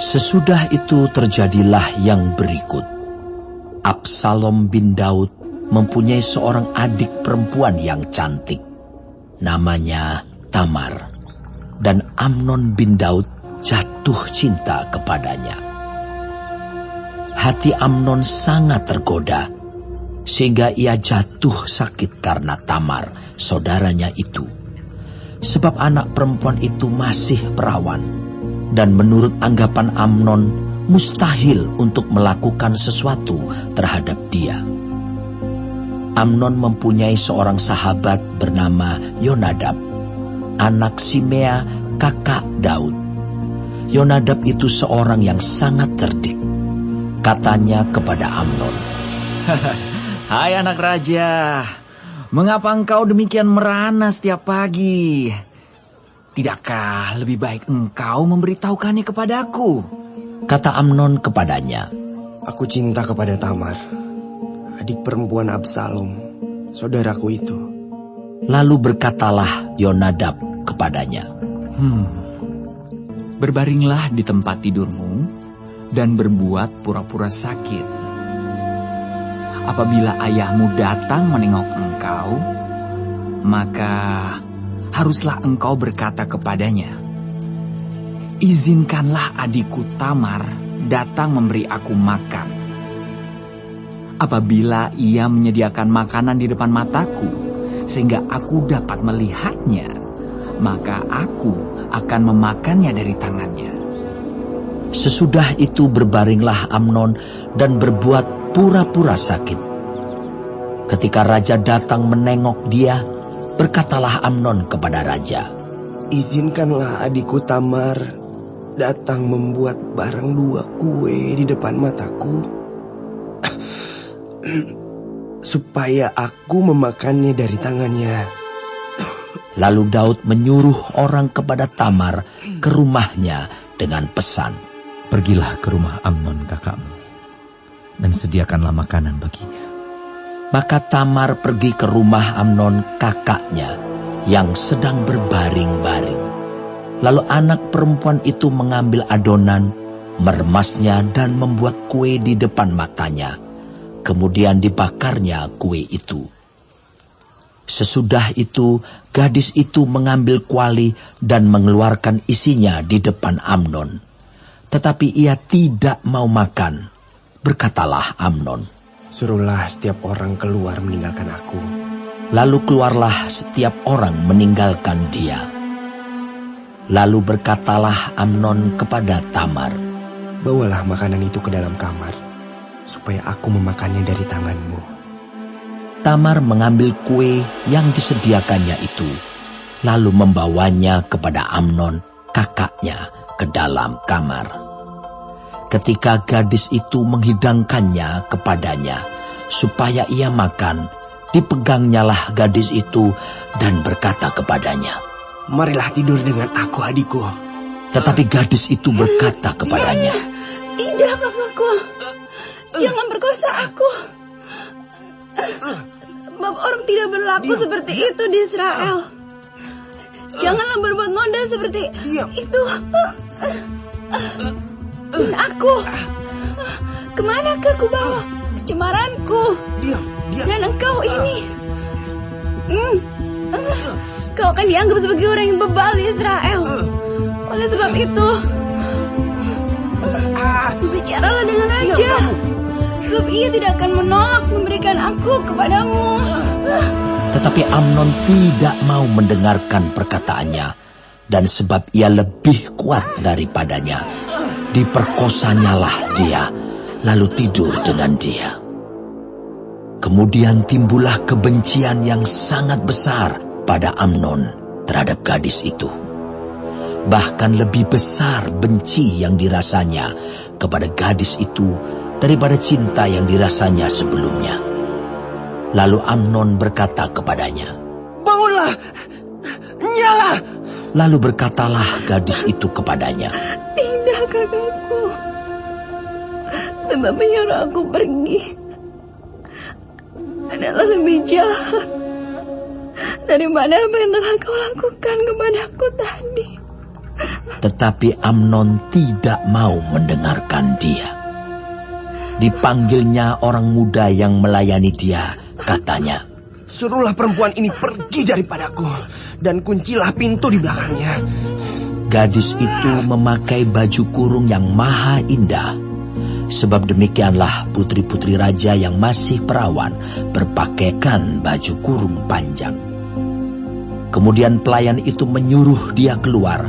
Sesudah itu terjadilah yang berikut. Absalom bin Daud mempunyai seorang adik perempuan yang cantik. Namanya Tamar. Dan Amnon bin Daud jatuh cinta kepadanya. Hati Amnon sangat tergoda, sehingga ia jatuh sakit karena Tamar, saudaranya itu. Sebab anak perempuan itu masih perawan, dan menurut anggapan Amnon, mustahil untuk melakukan sesuatu terhadap dia. Amnon mempunyai seorang sahabat bernama Yonadab, anak Simea, kakak Daud. Yonadab itu seorang yang sangat cerdik. Katanya kepada Amnon, "Hai anak raja, mengapa engkau demikian merana setiap pagi? Tidakkah lebih baik engkau memberitahukannya kepadaku?" Kata Amnon kepadanya, "Aku cinta kepada Tamar, adik perempuan Absalom, saudaraku itu." Lalu berkatalah Yonadab kepadanya, "Berbaringlah di tempat tidurmu dan berbuat pura-pura sakit. Apabila ayahmu datang menengok engkau, maka haruslah engkau berkata kepadanya, 'Izinkanlah adikku Tamar datang memberi aku makan.' Apabila ia menyediakan makanan di depan mataku, sehingga aku dapat melihatnya, maka aku akan memakannya dari tangannya." Sesudah itu berbaringlah Amnon dan berbuat pura-pura sakit. Ketika raja datang menengok dia, berkatalah Amnon kepada raja, "Izinkanlah adikku Tamar datang membuat barang 2 kue di depan mataku, supaya aku memakannya dari tangannya." Lalu Daud menyuruh orang kepada Tamar ke rumahnya dengan pesan, "Pergilah ke rumah Amnon kakakmu, dan sediakanlah makanan baginya." Maka Tamar pergi ke rumah Amnon kakaknya yang sedang berbaring-baring. Lalu anak perempuan itu mengambil adonan, meremasnya dan membuat kue di depan matanya. Kemudian dibakarnya kue itu. Sesudah itu, gadis itu mengambil kuali dan mengeluarkan isinya di depan Amnon. Tetapi ia tidak mau makan. Berkatalah Amnon, "Suruhlah setiap orang keluar meninggalkan aku." Lalu keluarlah setiap orang meninggalkan dia. Lalu berkatalah Amnon kepada Tamar, "Bawalah makanan itu ke dalam kamar, supaya aku memakannya dari tanganmu." Tamar mengambil kue yang disediakannya itu, lalu membawanya kepada Amnon, kakaknya, ke dalam kamar. Ketika gadis itu menghidangkannya kepadanya, supaya ia makan, dipegangnyalah gadis itu dan berkata kepadanya, "Marilah tidur dengan aku, adikku." Tetapi gadis itu berkata kepadanya, "Tidak, kakakku. Jangan perkosa aku. Sebab orang tidak berlaku seperti itu di Israel. Janganlah berbuat noda seperti itu. Dan aku, kemanakah ku bawa kecemaranku? Dan engkau ini, kau akan dianggap sebagai orang yang bebal di Israel. Oleh sebab itu, bicaralah dengan raja, sebab ia tidak akan menolak memberikan aku kepadamu." Tetapi Amnon tidak mau mendengarkan perkataannya, dan sebab ia lebih kuat daripadanya, diperkosanyalah dia, lalu tidur dengan dia. Kemudian timbullah kebencian yang sangat besar pada Amnon terhadap gadis itu. Bahkan lebih besar benci yang dirasanya kepada gadis itu daripada cinta yang dirasanya sebelumnya. Lalu Amnon berkata kepadanya, "Bangunlah, nyala." Lalu berkatalah gadis itu kepadanya, "Tidak, kakakku. Sebab menyuruh aku pergi adalah lebih jahat daripada apa yang telah kau lakukan kepadaku tadi. Tetapi Amnon tidak mau mendengarkan dia. Dipanggilnya orang muda yang melayani dia, katanya, "Suruhlah perempuan ini pergi daripadaku, dan kuncilah pintu di belakangnya." Gadis itu memakai baju kurung yang maha indah. Sebab demikianlah putri-putri raja yang masih perawan berpakaikan baju kurung panjang. Kemudian pelayan itu menyuruh dia keluar,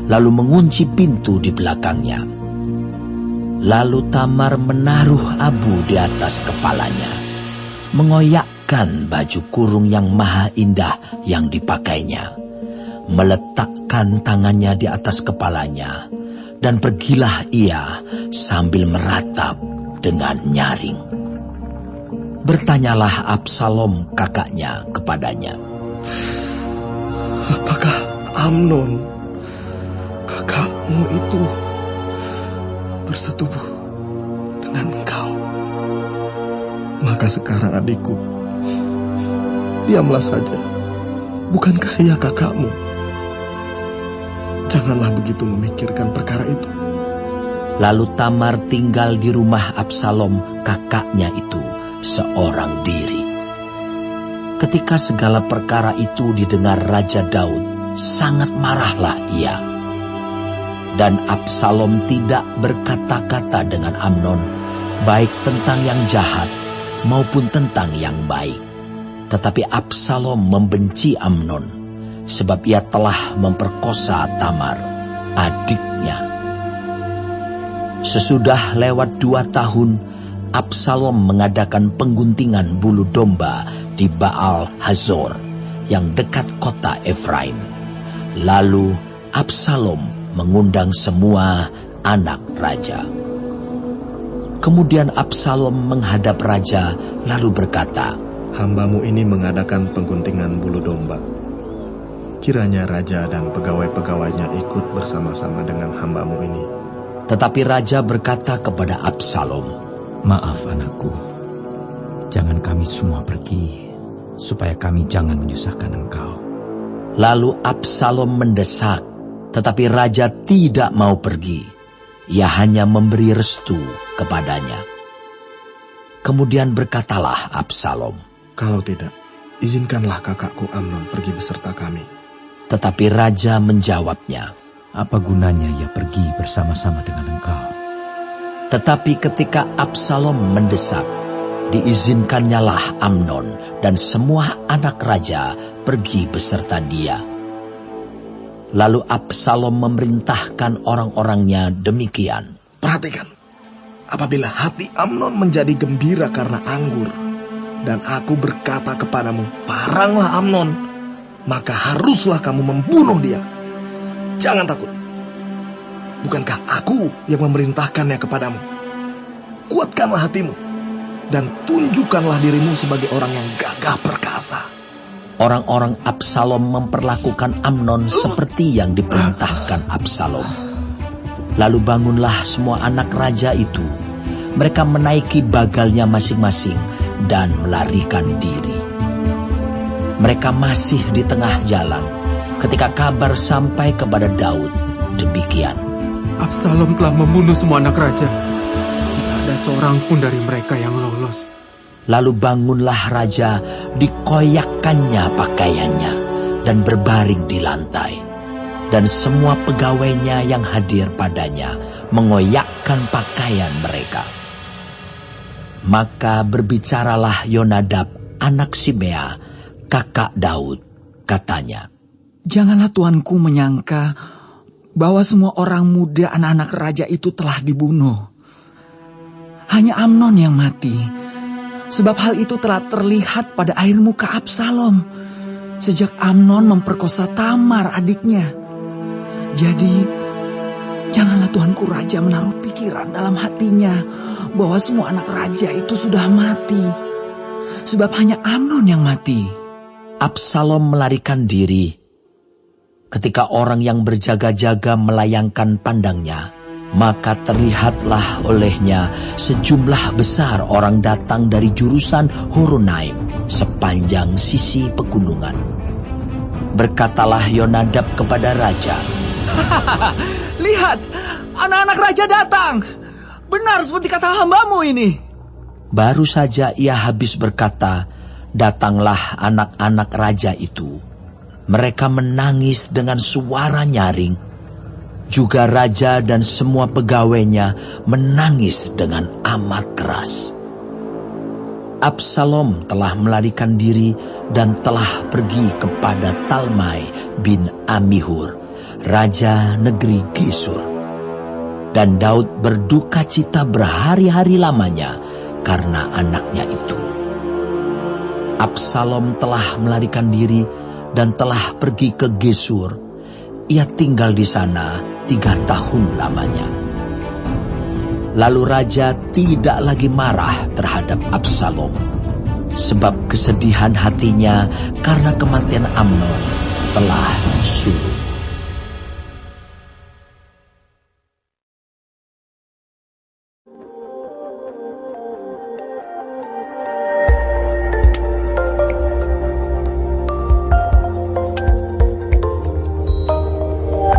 lalu mengunci pintu di belakangnya. Lalu Tamar menaruh abu di atas kepalanya, mengoyakkan baju kurung yang maha indah yang dipakainya, meletakkan tangannya di atas kepalanya, dan pergilah ia sambil meratap dengan nyaring. Bertanyalah Absalom kakaknya kepadanya, "Apakah Amnon, kakakmu itu, bersetubuh dengan engkau?" "Maka sekarang adikku, diamlah saja. Bukankah ia kakakmu? Janganlah begitu memikirkan perkara itu." Lalu Tamar tinggal di rumah Absalom kakaknya itu seorang diri. Ketika segala perkara itu didengar Raja Daud, sangat marahlah ia. Dan Absalom tidak berkata-kata dengan Amnon, baik tentang yang jahat maupun tentang yang baik. Tetapi Absalom membenci Amnon, sebab ia telah memperkosa Tamar, adiknya. Sesudah lewat 2 tahun, Absalom mengadakan pengguntingan bulu domba di Baal Hazor, yang dekat kota Efraim. Lalu Absalom mengundang semua anak raja. Kemudian Absalom menghadap raja, lalu berkata, "Hambamu ini mengadakan pengguntingan bulu domba. Kiranya raja dan pegawai-pegawainya ikut bersama-sama dengan hambamu ini." Tetapi raja berkata kepada Absalom, "Maaf anakku, jangan kami semua pergi, supaya kami jangan menyusahkan engkau." Lalu Absalom mendesak, tetapi raja tidak mau pergi. Ia hanya memberi restu kepadanya. Kemudian berkatalah Absalom, "Kalau tidak, izinkanlah kakakku Amnon pergi beserta kami." Tetapi raja menjawabnya, "Apa gunanya ia pergi bersama-sama dengan engkau?" Tetapi ketika Absalom mendesak, diizinkannyalah Amnon dan semua anak raja pergi beserta dia. Lalu Absalom memerintahkan orang-orangnya demikian, "Perhatikan, apabila hati Amnon menjadi gembira karena anggur, dan aku berkata kepadamu, paranglah Amnon, maka haruslah kamu membunuh dia. Jangan takut. Bukankah aku yang memerintahkannya kepadamu? Kuatkanlah hatimu, dan tunjukkanlah dirimu sebagai orang yang gagah perkasa." Orang-orang Absalom memperlakukan Amnon seperti yang diperintahkan Absalom. Lalu bangunlah semua anak raja itu. Mereka menaiki bagalnya masing-masing dan melarikan diri. Mereka masih di tengah jalan ketika kabar sampai kepada Daud demikian, "Absalom telah membunuh semua anak raja. Tidak ada seorang pun dari mereka yang lolos." Lalu bangunlah raja, dikoyakkannya pakaiannya, dan berbaring di lantai. Dan semua pegawainya yang hadir padanya mengoyakkan pakaian mereka. Maka berbicaralah Yonadab, anak Simea, kakak Daud, katanya, "Janganlah tuanku menyangka bahwa semua orang muda anak-anak raja itu telah dibunuh. Hanya Amnon yang mati. Sebab hal itu telah terlihat pada air muka Absalom sejak Amnon memperkosa Tamar adiknya. Jadi, janganlah tuanku raja menaruh pikiran dalam hatinya bahwa semua anak raja itu sudah mati. Sebab hanya Amnon yang mati." Absalom melarikan diri. Ketika orang yang berjaga-jaga melayangkan pandangnya, maka terlihatlah olehnya sejumlah besar orang datang dari jurusan Horonaim sepanjang sisi pegunungan. Berkatalah Yonadab kepada raja, Lihat, anak-anak raja datang. Benar seperti kata hambamu ini. Baru saja ia habis berkata, datanglah anak-anak raja itu. Mereka menangis dengan suara nyaring. Juga raja dan semua pegawainya menangis dengan amat keras. Absalom telah melarikan diri dan telah pergi kepada Talmai bin Amihur, raja negeri Gesur. Dan Daud berduka cita berhari-hari lamanya karena anaknya itu. Absalom telah melarikan diri dan telah pergi ke Gesur. Ia tinggal di sana 3 tahun lamanya. Lalu raja tidak lagi marah terhadap Absalom, sebab kesedihan hatinya karena kematian Amnon telah surut.